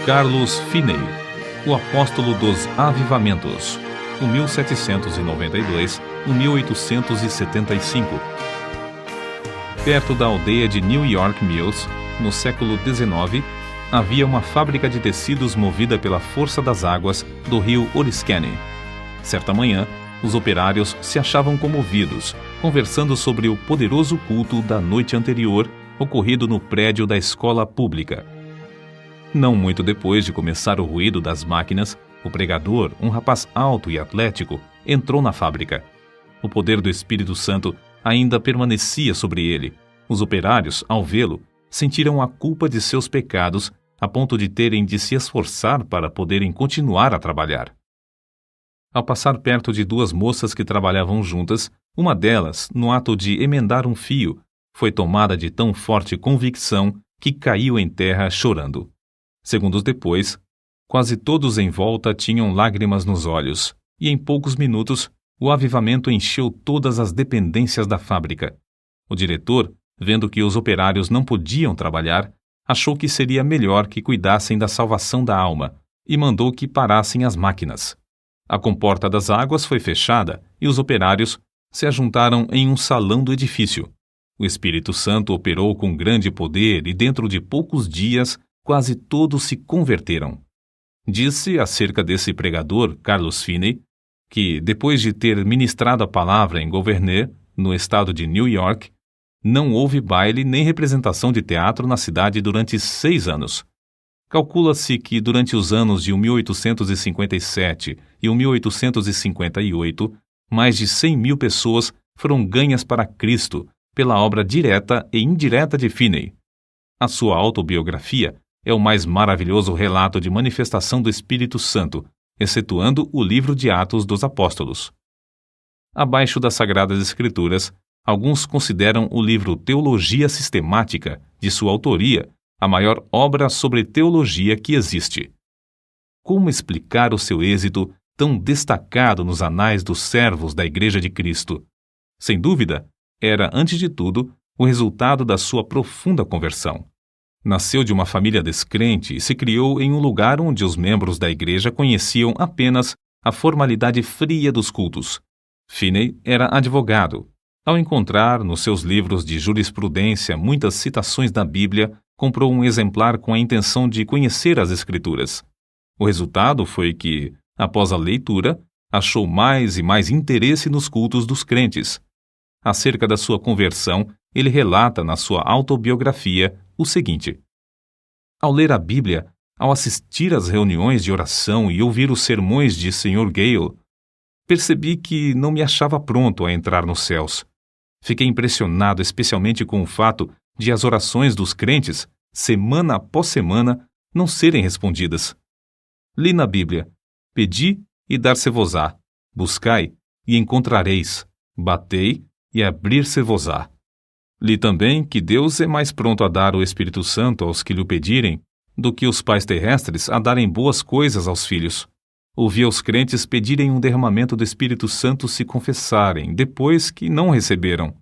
Carlos Finney, o apóstolo dos avivamentos, o 1792 e 1875. Perto da aldeia de New York Mills, no século XIX, havia uma fábrica de tecidos movida pela força das águas do rio Oriskany. Certa manhã, os operários se achavam comovidos, conversando sobre o poderoso culto da noite anterior, ocorrido no prédio da escola pública. Não muito depois de começar o ruído das máquinas, o pregador, um rapaz alto e atlético, entrou na fábrica. O poder do Espírito Santo ainda permanecia sobre ele. Os operários, ao vê-lo, sentiram a culpa de seus pecados a ponto de terem de se esforçar para poderem continuar a trabalhar. Ao passar perto de duas moças que trabalhavam juntas, uma delas, no ato de emendar um fio, foi tomada de tão forte convicção que caiu em terra chorando. Segundos depois, quase todos em volta tinham lágrimas nos olhos, e em poucos minutos o avivamento encheu todas as dependências da fábrica. O diretor, vendo que os operários não podiam trabalhar, achou que seria melhor que cuidassem da salvação da alma e mandou que parassem as máquinas. A comporta das águas foi fechada e os operários se ajuntaram em um salão do edifício. O Espírito Santo operou com grande poder e dentro de poucos dias quase todos se converteram. Disse acerca desse pregador, Carlos Finney, que depois de ter ministrado a palavra em Gouverneur, no estado de New York, não houve baile nem representação de teatro na cidade durante 6 anos. Calcula-se que durante os anos de 1857 e 1858, mais de 100 mil pessoas foram ganhas para Cristo pela obra direta e indireta de Finney. A sua autobiografia é o mais maravilhoso relato de manifestação do Espírito Santo, excetuando o livro de Atos dos Apóstolos. Abaixo das Sagradas Escrituras, alguns consideram o livro Teologia Sistemática, de sua autoria, a maior obra sobre teologia que existe. Como explicar o seu êxito tão destacado nos anais dos servos da Igreja de Cristo? Sem dúvida, era, antes de tudo, o resultado da sua profunda conversão. Nasceu de uma família descrente e se criou em um lugar onde os membros da igreja conheciam apenas a formalidade fria dos cultos. Finney era advogado. Ao encontrar nos seus livros de jurisprudência muitas citações da Bíblia, comprou um exemplar com a intenção de conhecer as Escrituras. O resultado foi que, após a leitura, achou mais e mais interesse nos cultos dos crentes. Acerca da sua conversão, ele relata na sua autobiografia o seguinte: ao ler a Bíblia, ao assistir às reuniões de oração e ouvir os sermões de Sr. Gale, percebi que não me achava pronto a entrar nos céus. Fiquei impressionado especialmente com o fato de as orações dos crentes, semana após semana, não serem respondidas. Li na Bíblia: pedi e dar-se-vos-á, buscai e encontrareis, batei e abrir-se-vos-á. Li também que Deus é mais pronto a dar o Espírito Santo aos que lhe pedirem do que os pais terrestres a darem boas coisas aos filhos. Ouvi os crentes pedirem um derramamento do Espírito Santo se confessarem, depois que não receberam.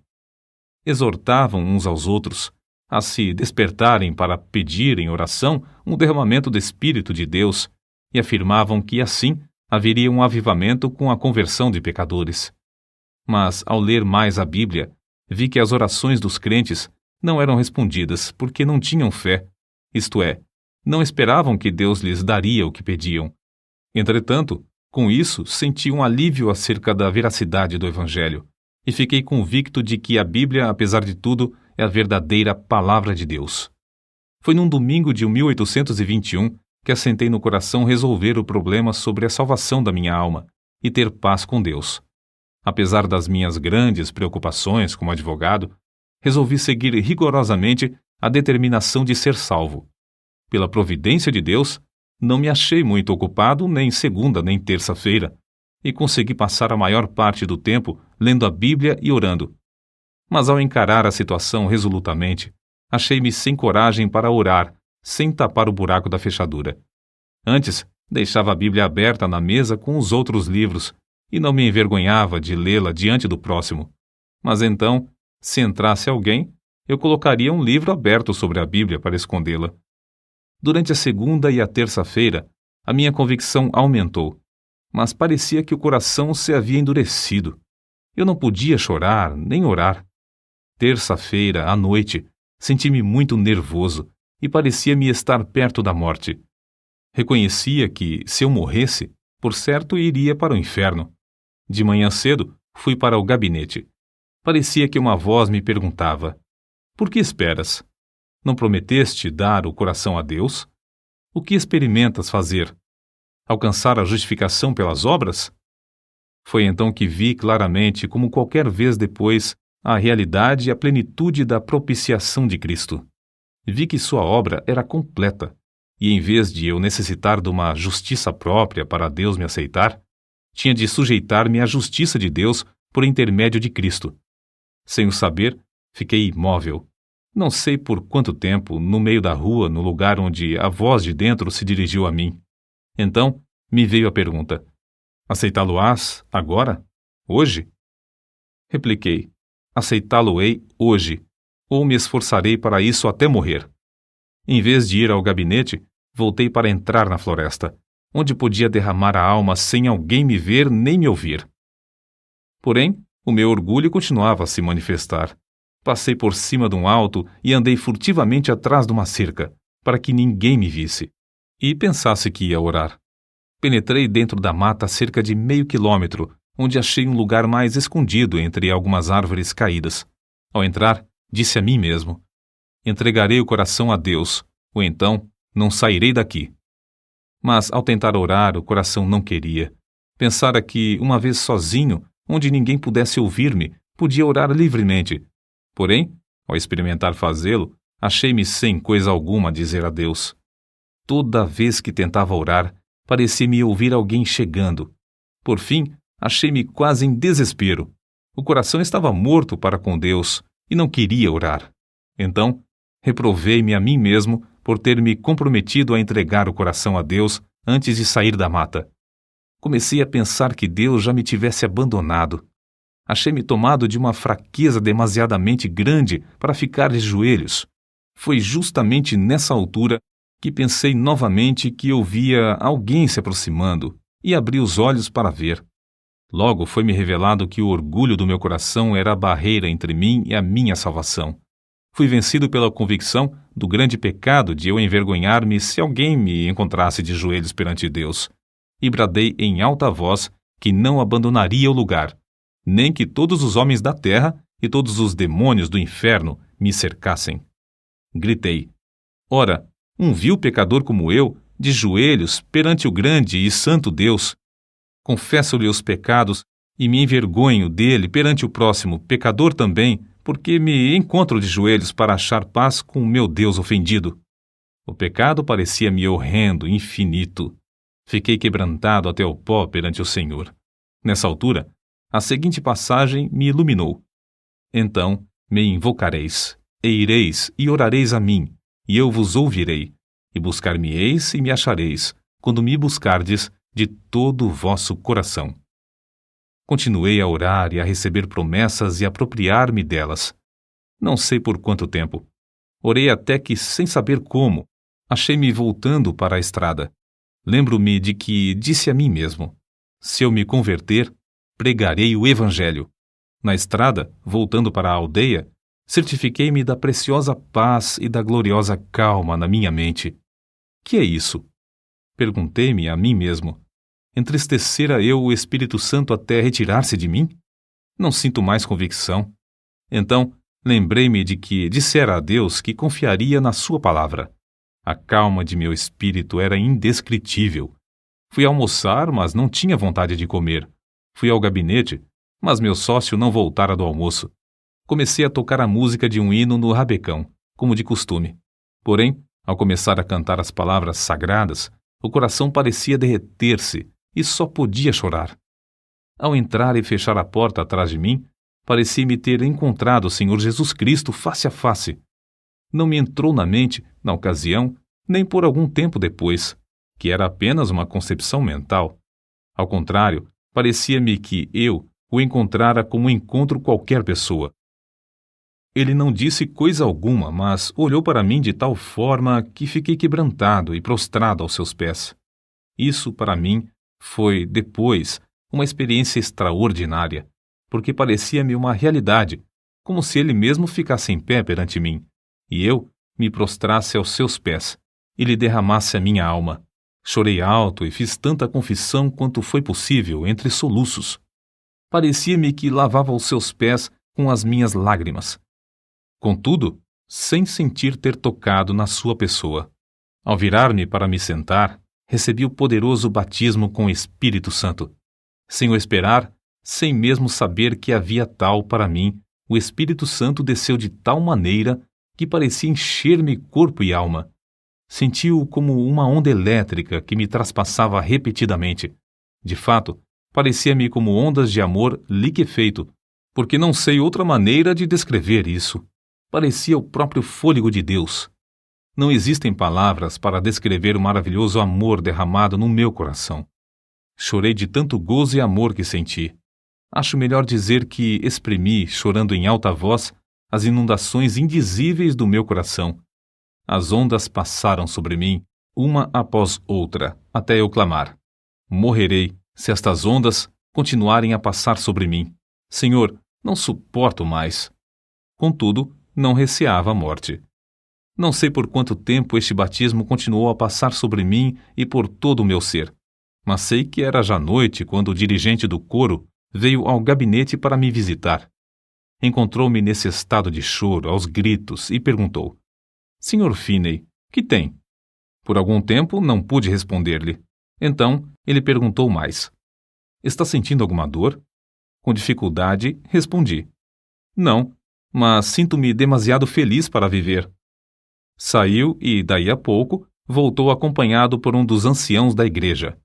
Exortavam uns aos outros a se despertarem para pedir em oração um derramamento do Espírito de Deus e afirmavam que assim haveria um avivamento com a conversão de pecadores. Mas, ao ler mais a Bíblia, vi que as orações dos crentes não eram respondidas porque não tinham fé, isto é, não esperavam que Deus lhes daria o que pediam. Entretanto, com isso, senti um alívio acerca da veracidade do Evangelho e fiquei convicto de que a Bíblia, apesar de tudo, é a verdadeira Palavra de Deus. Foi num domingo de 1821 que assentei no coração resolver o problema sobre a salvação da minha alma e ter paz com Deus. Apesar das minhas grandes preocupações como advogado, resolvi seguir rigorosamente a determinação de ser salvo. Pela providência de Deus, não me achei muito ocupado nem segunda nem terça-feira, e consegui passar a maior parte do tempo lendo a Bíblia e orando. Mas ao encarar a situação resolutamente, achei-me sem coragem para orar, sem tapar o buraco da fechadura. Antes, deixava a Bíblia aberta na mesa com os outros livros, e não me envergonhava de lê-la diante do próximo. Mas então, se entrasse alguém, eu colocaria um livro aberto sobre a Bíblia para escondê-la. Durante a segunda e a terça-feira, a minha convicção aumentou, mas parecia que o coração se havia endurecido. Eu não podia chorar nem orar. Terça-feira, à noite, senti-me muito nervoso e parecia-me estar perto da morte. Reconhecia que, se eu morresse, por certo iria para o inferno. De manhã cedo, fui para o gabinete. Parecia que uma voz me perguntava: por que esperas? Não prometeste dar o coração a Deus? O que experimentas fazer? Alcançar a justificação pelas obras? Foi então que vi claramente, como qualquer vez depois, a realidade e a plenitude da propiciação de Cristo. Vi que sua obra era completa, e em vez de eu necessitar de uma justiça própria para Deus me aceitar, tinha de sujeitar-me à justiça de Deus por intermédio de Cristo. Sem o saber, fiquei imóvel. Não sei por quanto tempo, no meio da rua, no lugar onde a voz de dentro se dirigiu a mim. Então, me veio a pergunta: aceitá-lo-ás agora? Hoje? Repliquei: aceitá-lo-ei hoje, ou me esforçarei para isso até morrer. Em vez de ir ao gabinete, voltei para entrar na floresta, onde podia derramar a alma sem alguém me ver nem me ouvir. Porém, o meu orgulho continuava a se manifestar. Passei por cima de um alto e andei furtivamente atrás de uma cerca, para que ninguém me visse e pensasse que ia orar. Penetrei dentro da mata a cerca de meio quilômetro, onde achei um lugar mais escondido entre algumas árvores caídas. Ao entrar, disse a mim mesmo: entregarei o coração a Deus, ou então não sairei daqui. Mas, ao tentar orar, o coração não queria. Pensara que, uma vez sozinho, onde ninguém pudesse ouvir-me, podia orar livremente. Porém, ao experimentar fazê-lo, achei-me sem coisa alguma a dizer a Deus. Toda vez que tentava orar, parecia-me ouvir alguém chegando. Por fim, achei-me quase em desespero. O coração estava morto para com Deus e não queria orar. Então, reprovei-me a mim mesmo por ter me comprometido a entregar o coração a Deus antes de sair da mata. Comecei a pensar que Deus já me tivesse abandonado. Achei-me tomado de uma fraqueza demasiadamente grande para ficar de joelhos. Foi justamente nessa altura que pensei novamente que eu via alguém se aproximando e abri os olhos para ver. Logo foi-me revelado que o orgulho do meu coração era a barreira entre mim e a minha salvação. Fui vencido pela convicção do grande pecado de eu envergonhar-me se alguém me encontrasse de joelhos perante Deus, e bradei em alta voz que não abandonaria o lugar, nem que todos os homens da terra e todos os demônios do inferno me cercassem. Gritei: ora, um vil pecador como eu, de joelhos perante o grande e santo Deus. Confesso-lhe os pecados e me envergonho dele perante o próximo, pecador também, porque me encontro de joelhos para achar paz com o meu Deus ofendido. O pecado parecia-me horrendo, infinito. Fiquei quebrantado até o pó perante o Senhor. Nessa altura, a seguinte passagem me iluminou: então me invocareis, e ireis e orareis a mim, e eu vos ouvirei, e buscar-me-eis e me achareis, quando me buscardes de todo o vosso coração. Continuei a orar e a receber promessas e apropriar-me delas. Não sei por quanto tempo. Orei até que, sem saber como, achei-me voltando para a estrada. Lembro-me de que disse a mim mesmo: se eu me converter, pregarei o Evangelho. Na estrada, voltando para a aldeia, certifiquei-me da preciosa paz e da gloriosa calma na minha mente. Que é isso? Perguntei-me a mim mesmo. Entristecera eu o Espírito Santo até retirar-se de mim? Não sinto mais convicção. Então, lembrei-me de que dissera a Deus que confiaria na sua palavra. A calma de meu espírito era indescritível. Fui almoçar, mas não tinha vontade de comer. Fui ao gabinete, mas meu sócio não voltara do almoço. Comecei a tocar a música de um hino no rabecão, como de costume. Porém, ao começar a cantar as palavras sagradas, o coração parecia derreter-se e só podia chorar. Ao entrar e fechar a porta atrás de mim, parecia-me ter encontrado o Senhor Jesus Cristo face a face. Não me entrou na mente, na ocasião, nem por algum tempo depois, que era apenas uma concepção mental. Ao contrário, parecia-me que eu o encontrara como encontro qualquer pessoa. Ele não disse coisa alguma, mas olhou para mim de tal forma que fiquei quebrantado e prostrado aos seus pés. Isso, para mim, foi, depois, uma experiência extraordinária, porque parecia-me uma realidade, como se ele mesmo ficasse em pé perante mim, e eu me prostrasse aos seus pés, e lhe derramasse a minha alma. Chorei alto e fiz tanta confissão quanto foi possível entre soluços. Parecia-me que lavava os seus pés com as minhas lágrimas. Contudo, sem sentir ter tocado na sua pessoa. Ao virar-me para me sentar, recebi o poderoso batismo com o Espírito Santo. Sem o esperar, sem mesmo saber que havia tal para mim, o Espírito Santo desceu de tal maneira que parecia encher-me corpo e alma. Senti-o como uma onda elétrica que me traspassava repetidamente. De fato, parecia-me como ondas de amor liquefeito, porque não sei outra maneira de descrever isso. Parecia o próprio fôlego de Deus. Não existem palavras para descrever o maravilhoso amor derramado no meu coração. Chorei de tanto gozo e amor que senti. Acho melhor dizer que exprimi, chorando em alta voz, as inundações indizíveis do meu coração. As ondas passaram sobre mim, uma após outra, até eu clamar: morrerei se estas ondas continuarem a passar sobre mim. Senhor, não suporto mais. Contudo, não receava a morte. Não sei por quanto tempo este batismo continuou a passar sobre mim e por todo o meu ser, mas sei que era já noite quando o dirigente do coro veio ao gabinete para me visitar. Encontrou-me nesse estado de choro, aos gritos, e perguntou: Sr. Finney, que tem? Por algum tempo não pude responder-lhe. Então ele perguntou mais: Está sentindo alguma dor? Com dificuldade, respondi: Não, mas sinto-me demasiado feliz para viver. Saiu e, daí a pouco, voltou acompanhado por um dos anciãos da igreja.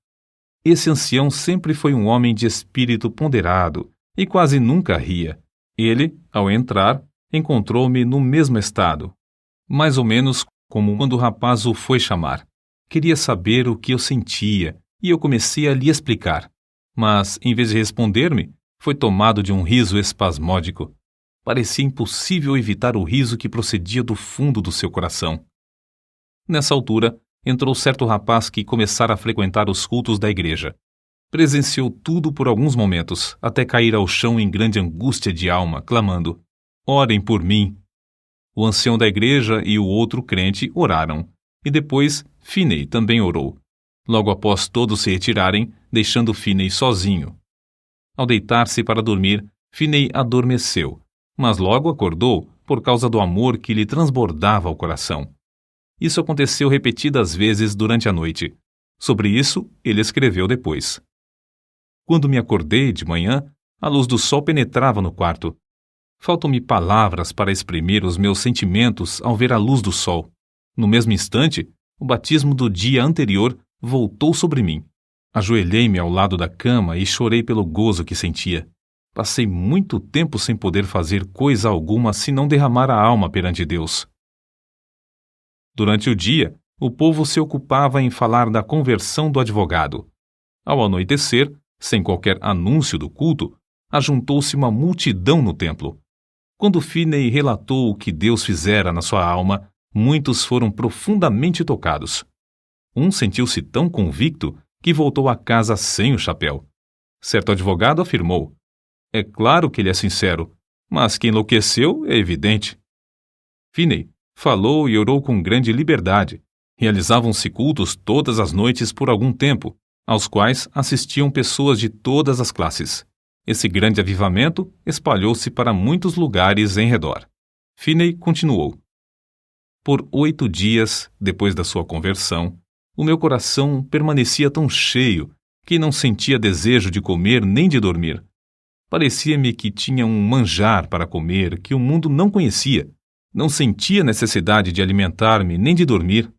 Esse ancião sempre foi um homem de espírito ponderado e quase nunca ria. Ele, ao entrar, encontrou-me no mesmo estado, mais ou menos como quando o rapaz o foi chamar. Queria saber o que eu sentia e eu comecei a lhe explicar. Mas, em vez de responder-me, foi tomado de um riso espasmódico. Parecia impossível evitar o riso que procedia do fundo do seu coração. Nessa altura, entrou certo rapaz que começara a frequentar os cultos da igreja. Presenciou tudo por alguns momentos, até cair ao chão em grande angústia de alma, clamando: Orem por mim! O ancião da igreja e o outro crente oraram, e depois Finney também orou. Logo após todos se retirarem, deixando Finney sozinho. Ao deitar-se para dormir, Finney adormeceu, mas logo acordou por causa do amor que lhe transbordava o coração. Isso aconteceu repetidas vezes durante a noite. Sobre isso, ele escreveu depois: Quando me acordei de manhã, a luz do sol penetrava no quarto. Faltam-me palavras para exprimir os meus sentimentos ao ver a luz do sol. No mesmo instante, o batismo do dia anterior voltou sobre mim. Ajoelhei-me ao lado da cama e chorei pelo gozo que sentia. Passei muito tempo sem poder fazer coisa alguma senão derramar a alma perante Deus. Durante o dia, o povo se ocupava em falar da conversão do advogado. Ao anoitecer, sem qualquer anúncio do culto, ajuntou-se uma multidão no templo. Quando Finney relatou o que Deus fizera na sua alma, muitos foram profundamente tocados. Um sentiu-se tão convicto que voltou a casa sem o chapéu. Certo advogado afirmou: É claro que ele é sincero, mas que enlouqueceu é evidente. Finney falou e orou com grande liberdade. Realizavam-se cultos todas as noites por algum tempo, aos quais assistiam pessoas de todas as classes. Esse grande avivamento espalhou-se para muitos lugares em redor. Finney continuou: Por 8 dias, depois da sua conversão, o meu coração permanecia tão cheio que não sentia desejo de comer nem de dormir. Parecia-me que tinha um manjar para comer que o mundo não conhecia. Não sentia necessidade de alimentar-me nem de dormir.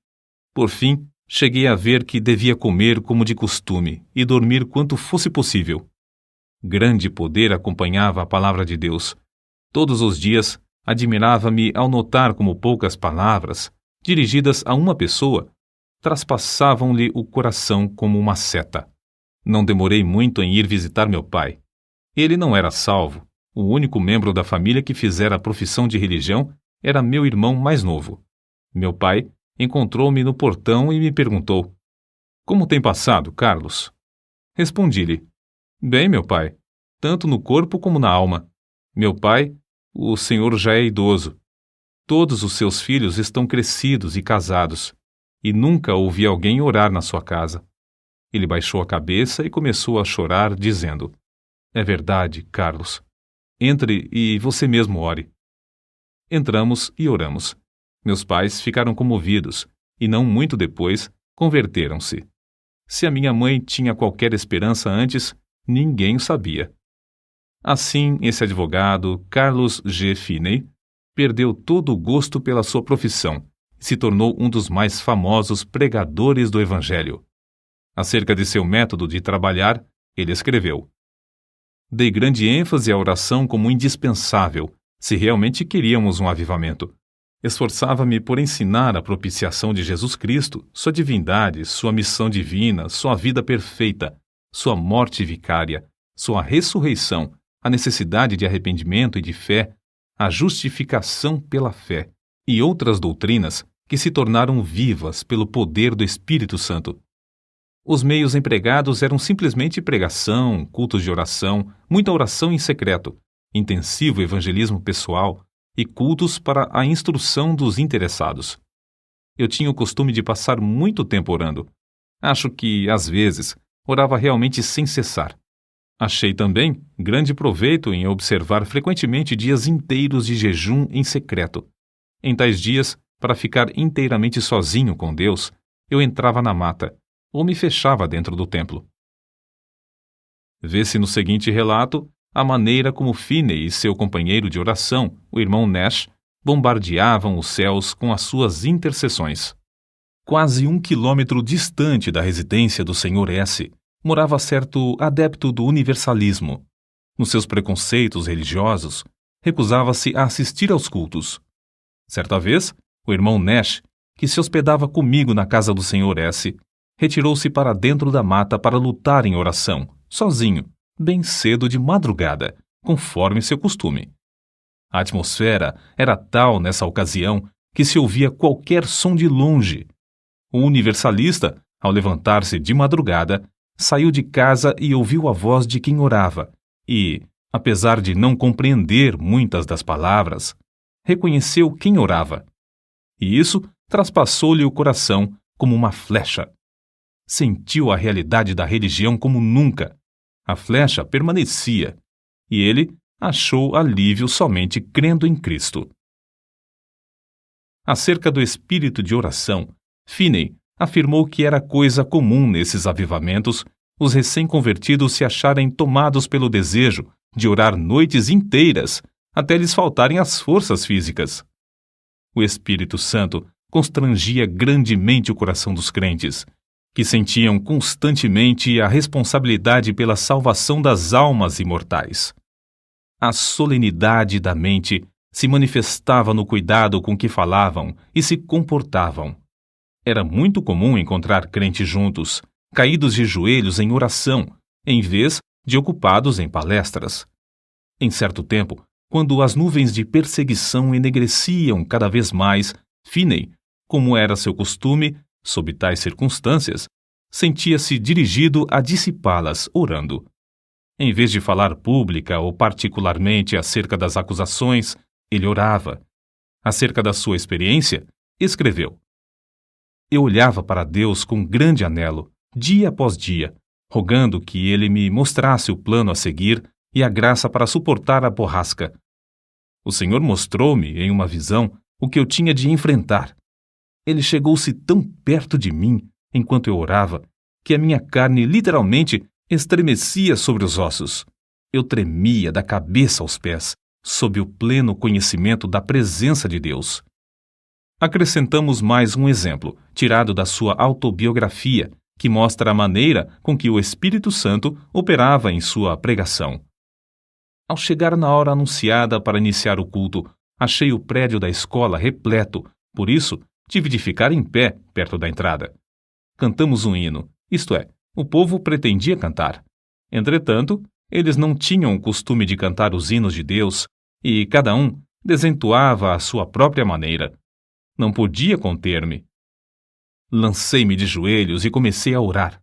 Por fim, cheguei a ver que devia comer como de costume e dormir quanto fosse possível. Grande poder acompanhava a palavra de Deus. Todos os dias, admirava-me ao notar como poucas palavras, dirigidas a uma pessoa, traspassavam-lhe o coração como uma seta. Não demorei muito em ir visitar meu pai. Ele não era salvo, O único membro da família que fizera a profissão de religião era meu irmão mais novo. Meu pai encontrou-me no portão e me perguntou: "Como tem passado, Carlos?" Respondi-lhe: "Bem, meu pai, tanto no corpo como na alma. Meu pai, o senhor já é idoso. Todos os seus filhos estão crescidos e casados, e nunca ouvi alguém orar na sua casa." Ele baixou a cabeça e começou a chorar, dizendo: "É verdade, Carlos. Entre e você mesmo ore." Entramos e oramos. Meus pais ficaram comovidos e, não muito depois, converteram-se. Se a minha mãe tinha qualquer esperança antes, ninguém o sabia. Assim, esse advogado, Carlos G. Finney, perdeu todo o gosto pela sua profissão e se tornou um dos mais famosos pregadores do Evangelho. Acerca de seu método de trabalhar, ele escreveu: "Dei grande ênfase à oração como indispensável, se realmente queríamos um avivamento. Esforçava-me por ensinar a propiciação de Jesus Cristo, sua divindade, sua missão divina, sua vida perfeita, sua morte vicária, sua ressurreição, a necessidade de arrependimento e de fé, a justificação pela fé e outras doutrinas que se tornaram vivas pelo poder do Espírito Santo. Os meios empregados eram simplesmente pregação, cultos de oração, muita oração em secreto, intensivo evangelismo pessoal e cultos para a instrução dos interessados. Eu tinha o costume de passar muito tempo orando. Acho que, às vezes, orava realmente sem cessar. Achei também grande proveito em observar frequentemente dias inteiros de jejum em secreto. Em tais dias, para ficar inteiramente sozinho com Deus, eu entrava na mata ou me fechava dentro do templo. Vê-se no seguinte relato a maneira como Finney e seu companheiro de oração, o irmão Nash, bombardeavam os céus com as suas intercessões. Quase 1 quilômetro distante da residência do Sr. S., morava certo adepto do universalismo. Nos seus preconceitos religiosos, recusava-se a assistir aos cultos. Certa vez, o irmão Nash, que se hospedava comigo na casa do Sr. S., retirou-se para dentro da mata para lutar em oração, sozinho, bem cedo de madrugada, conforme seu costume. A atmosfera era tal nessa ocasião que se ouvia qualquer som de longe. O universalista, ao levantar-se de madrugada, saiu de casa e ouviu a voz de quem orava e, apesar de não compreender muitas das palavras, reconheceu quem orava. E isso traspassou-lhe o coração como uma flecha. Sentiu a realidade da religião como nunca. A flecha permanecia, e ele achou alívio somente crendo em Cristo. Acerca do espírito de oração, Finney afirmou que era coisa comum nesses avivamentos os recém-convertidos se acharem tomados pelo desejo de orar noites inteiras até lhes faltarem as forças físicas. O Espírito Santo constrangia grandemente o coração dos crentes, que sentiam constantemente a responsabilidade pela salvação das almas imortais. A solenidade da mente se manifestava no cuidado com que falavam e se comportavam. Era muito comum encontrar crentes juntos, caídos de joelhos em oração, em vez de ocupados em palestras. Em certo tempo, quando as nuvens de perseguição enegreciam cada vez mais, Finney, como era seu costume, sob tais circunstâncias, sentia-se dirigido a dissipá-las orando. Em vez de falar pública ou particularmente acerca das acusações, ele orava. Acerca da sua experiência, escreveu: "Eu olhava para Deus com grande anelo, dia após dia, rogando que Ele me mostrasse o plano a seguir e a graça para suportar a borrasca. O Senhor mostrou-me, em uma visão, o que eu tinha de enfrentar. Ele chegou-se tão perto de mim, enquanto eu orava, que a minha carne literalmente estremecia sobre os ossos. Eu tremia da cabeça aos pés, sob o pleno conhecimento da presença de Deus." Acrescentamos mais um exemplo, tirado da sua autobiografia, que mostra a maneira com que o Espírito Santo operava em sua pregação. Ao chegar na hora anunciada para iniciar o culto, achei o prédio da escola repleto, por isso tive de ficar em pé perto da entrada. Cantamos um hino, isto é, o povo pretendia cantar. Entretanto, Eles não tinham o costume de cantar os hinos de Deus e cada um desentoava à sua própria maneira. Não podia conter-me. Lancei-me de joelhos e comecei a orar.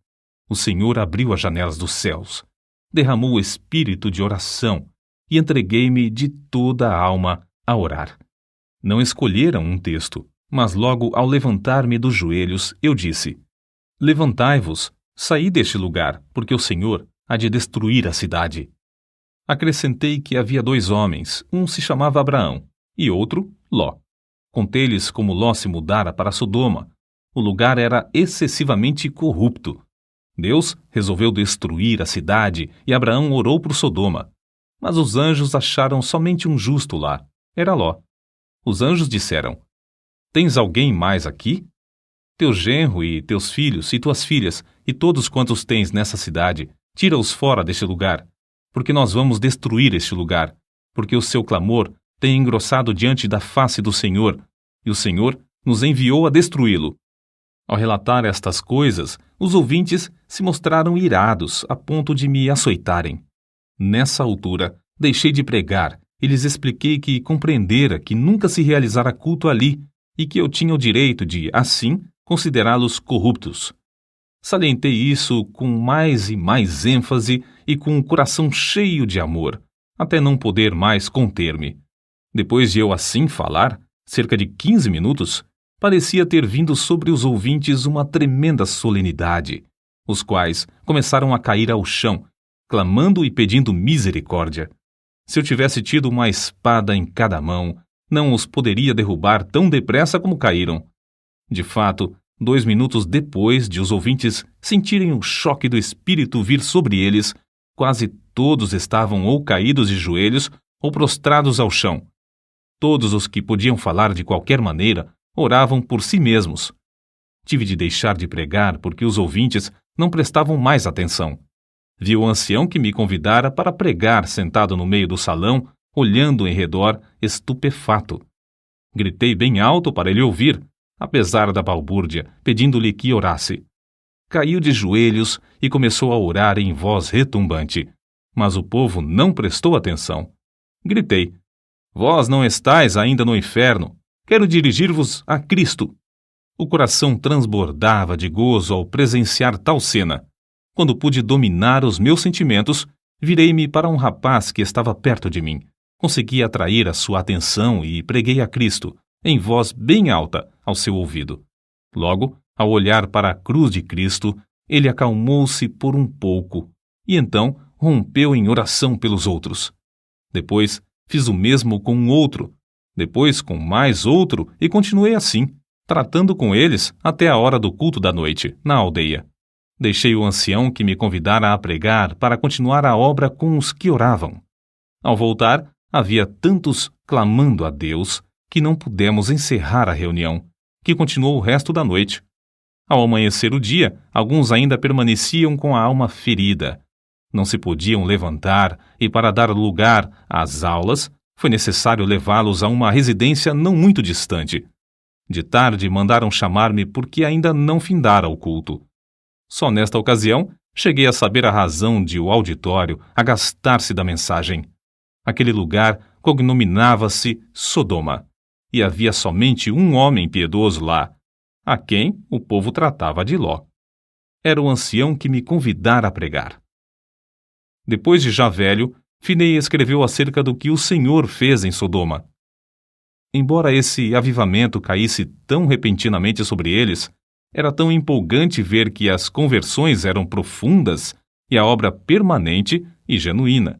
O Senhor abriu as janelas dos céus, derramou o espírito de oração e entreguei-me de toda a alma a orar. Não escolheram um texto, mas logo ao levantar-me dos joelhos, eu disse: Levantai-vos, saí deste lugar, porque o Senhor há de destruir a cidade. Acrescentei que havia 2 homens, um se chamava Abraão e outro Ló. Contei-lhes como Ló se mudara para Sodoma. O lugar era excessivamente corrupto. Deus resolveu destruir a cidade e Abraão orou por Sodoma. Mas os anjos acharam somente um justo lá. Era Ló. Os anjos disseram: Tens alguém mais aqui? Teu genro e teus filhos e tuas filhas e todos quantos tens nessa cidade, tira-os fora deste lugar, porque nós vamos destruir este lugar, porque o seu clamor tem engrossado diante da face do Senhor, e o Senhor nos enviou a destruí-lo. Ao relatar estas coisas, os ouvintes se mostraram irados a ponto de me açoitarem. Nessa altura, deixei de pregar e lhes expliquei que compreendera que nunca se realizara culto ali e que eu tinha o direito de, assim, considerá-los corruptos. Salientei isso com mais e mais ênfase e com o coração cheio de amor, até não poder mais conter-me. Depois de eu assim falar, cerca de 15 minutos, parecia ter vindo sobre os ouvintes uma tremenda solenidade, os quais começaram a cair ao chão, clamando e pedindo misericórdia. Se eu tivesse tido uma espada em cada mão, não os poderia derrubar tão depressa como caíram. De fato, 2 minutos depois de os ouvintes sentirem o choque do espírito vir sobre eles, quase todos estavam ou caídos de joelhos ou prostrados ao chão. Todos os que podiam falar de qualquer maneira oravam por si mesmos. Tive de deixar de pregar porque os ouvintes não prestavam mais atenção. Vi o ancião que me convidara para pregar sentado no meio do salão, olhando em redor, estupefato. Gritei bem alto para ele ouvir, apesar da balbúrdia, pedindo-lhe que orasse. Caiu de joelhos e começou a orar em voz retumbante, mas o povo não prestou atenção. Gritei: Vós não estáis ainda no inferno. Quero dirigir-vos a Cristo. O coração transbordava de gozo ao presenciar tal cena. Quando pude dominar os meus sentimentos, virei-me para um rapaz que estava perto de mim. Consegui atrair a sua atenção e preguei a Cristo, em voz bem alta, ao seu ouvido. Logo, ao olhar para a cruz de Cristo, ele acalmou-se por um pouco e então rompeu em oração pelos outros. Depois, fiz o mesmo com um outro, depois com mais outro e continuei assim, tratando com eles até a hora do culto da noite, na aldeia. Deixei o ancião que me convidara a pregar para continuar a obra com os que oravam. Ao voltar, havia tantos clamando a Deus que não pudemos encerrar a reunião, que continuou o resto da noite. Ao amanhecer o dia, alguns ainda permaneciam com a alma ferida. Não se podiam levantar e, para dar lugar às aulas, foi necessário levá-los a uma residência não muito distante. De tarde mandaram chamar-me porque ainda não findara o culto. Só nesta ocasião cheguei a saber a razão de o auditório agastar-se da mensagem. Aquele lugar cognominava-se Sodoma, e havia somente um homem piedoso lá, a quem o povo tratava de Ló. Era o ancião que me convidara a pregar. Depois de já velho, Finney escreveu acerca do que o Senhor fez em Sodoma. Embora esse avivamento caísse tão repentinamente sobre eles, era tão empolgante ver que as conversões eram profundas e a obra permanente e genuína.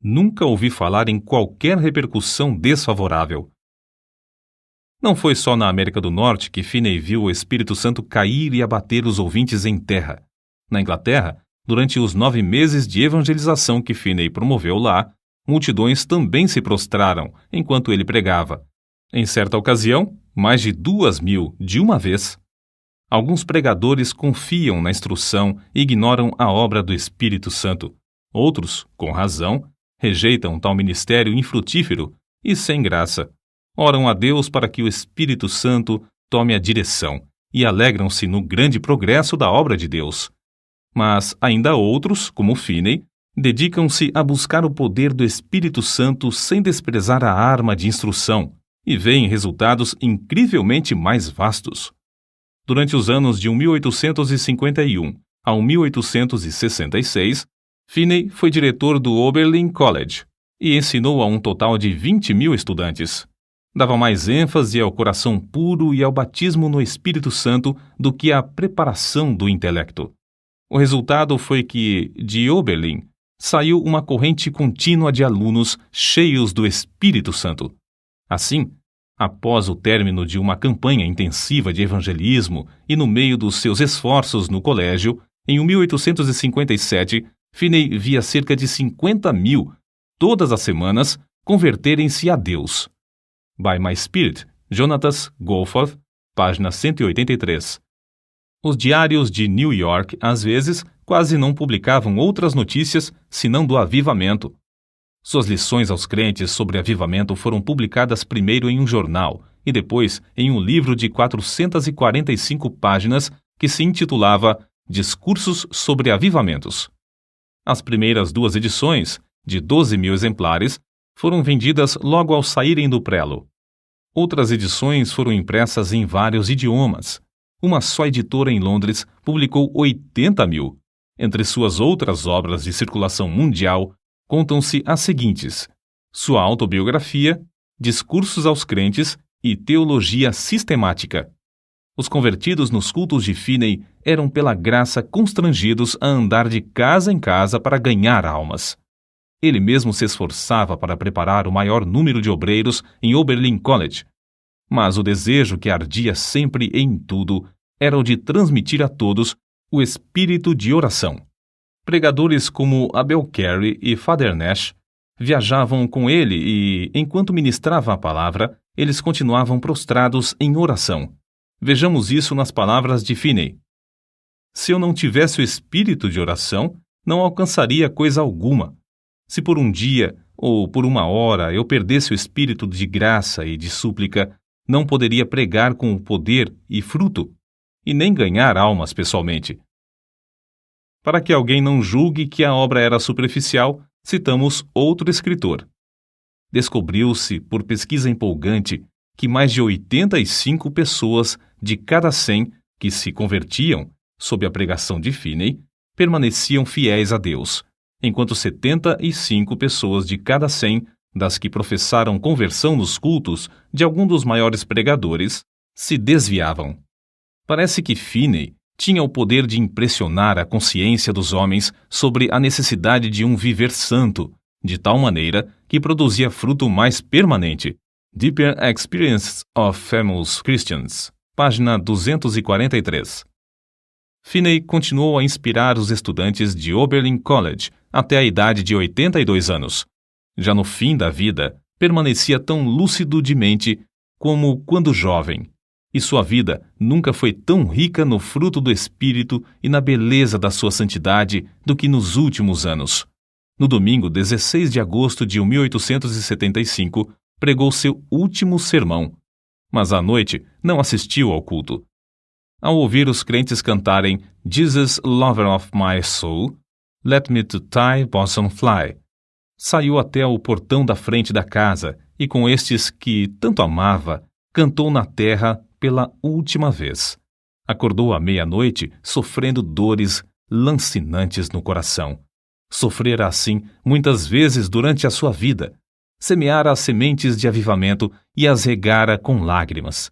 Nunca ouvi falar em qualquer repercussão desfavorável. Não foi só na América do Norte que Finney viu o Espírito Santo cair e abater os ouvintes em terra. Na Inglaterra, durante os 9 meses de evangelização que Finney promoveu lá, multidões também se prostraram enquanto ele pregava. Em certa ocasião, mais de 2.000 de uma vez. Alguns pregadores confiam na instrução e ignoram a obra do Espírito Santo. Outros, com razão, rejeitam tal ministério infrutífero e sem graça. Oram a Deus para que o Espírito Santo tome a direção e alegram-se no grande progresso da obra de Deus. Mas ainda outros, como Finney, Dedicam-se a buscar o poder do Espírito Santo sem desprezar a arma de instrução e veem resultados incrivelmente mais vastos. Durante os anos de 1851 a 1866, Finney foi diretor do Oberlin College e ensinou a um total de 20.000 estudantes. Dava mais ênfase ao coração puro e ao batismo no Espírito Santo do que à preparação do intelecto. O resultado foi que, de Oberlin, saiu uma corrente contínua de alunos cheios do Espírito Santo. Assim, após o término de uma campanha intensiva de evangelismo e no meio dos seus esforços no colégio, em 1857, Finney via cerca de 50.000, todas as semanas, converterem-se a Deus. By My Spirit, Jonathan Goforth, página 183. Os diários de New York, às vezes, quase não publicavam outras notícias senão do avivamento. Suas lições aos crentes sobre avivamento foram publicadas primeiro em um jornal e depois em um livro de 445 páginas que se intitulava Discursos sobre Avivamentos. As primeiras 2 edições, de 12.000 exemplares, foram vendidas logo ao saírem do prelo. Outras edições foram impressas em vários idiomas. Uma só editora em Londres publicou 80.000. Entre suas outras obras de circulação mundial, contam-se as seguintes: sua autobiografia, Discursos aos Crentes e Teologia Sistemática. Os convertidos nos cultos de Finney eram pela graça constrangidos a andar de casa em casa para ganhar almas. Ele mesmo se esforçava para preparar o maior número de obreiros em Oberlin College, mas o desejo que ardia sempre em tudo era o de transmitir a todos o espírito de oração. Pregadores como Abel Carey e Father Nash viajavam com ele e, enquanto ministrava a palavra, eles continuavam prostrados em oração. Vejamos isso nas palavras de Finney. Se eu não tivesse o espírito de oração, não alcançaria coisa alguma. Se por um dia ou por uma hora eu perdesse o espírito de graça e de súplica, não poderia pregar com poder e fruto, e nem ganhar almas pessoalmente. Para que alguém não julgue que a obra era superficial, citamos outro escritor. Descobriu-se, por pesquisa empolgante, que mais de 85 pessoas de cada 100 que se convertiam sob a pregação de Finney permaneciam fiéis a Deus, enquanto 75 pessoas de cada 100 das que professaram conversão nos cultos de algum dos maiores pregadores se desviavam. Parece que Finney tinha o poder de impressionar a consciência dos homens sobre a necessidade de um viver santo, de tal maneira que produzia fruto mais permanente. Deeper Experiences of Famous Christians, página 243. Finney continuou a inspirar os estudantes de Oberlin College até a idade de 82 anos. Já no fim da vida, permanecia tão lúcido de mente como quando jovem, e sua vida nunca foi tão rica no fruto do Espírito e na beleza da sua santidade do que nos últimos anos. No domingo 16 de agosto de 1875, pregou seu último sermão, mas à noite não assistiu ao culto. Ao ouvir os crentes cantarem Jesus, Lover of My Soul, Let Me to Thy Bosom Fly, saiu até o portão da frente da casa e com estes que tanto amava, cantou na terra pela última vez. Acordou à meia-noite sofrendo dores lancinantes no coração. Sofrera assim muitas vezes durante a sua vida. Semeara as sementes de avivamento e as regara com lágrimas.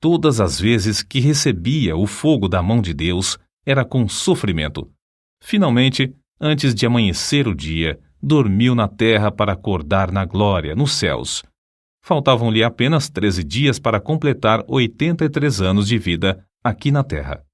Todas as vezes que recebia o fogo da mão de Deus, era com sofrimento. Finalmente, antes de amanhecer o dia, dormiu na terra para acordar na glória, nos céus. Faltavam-lhe apenas 13 dias para completar 83 anos de vida aqui na terra.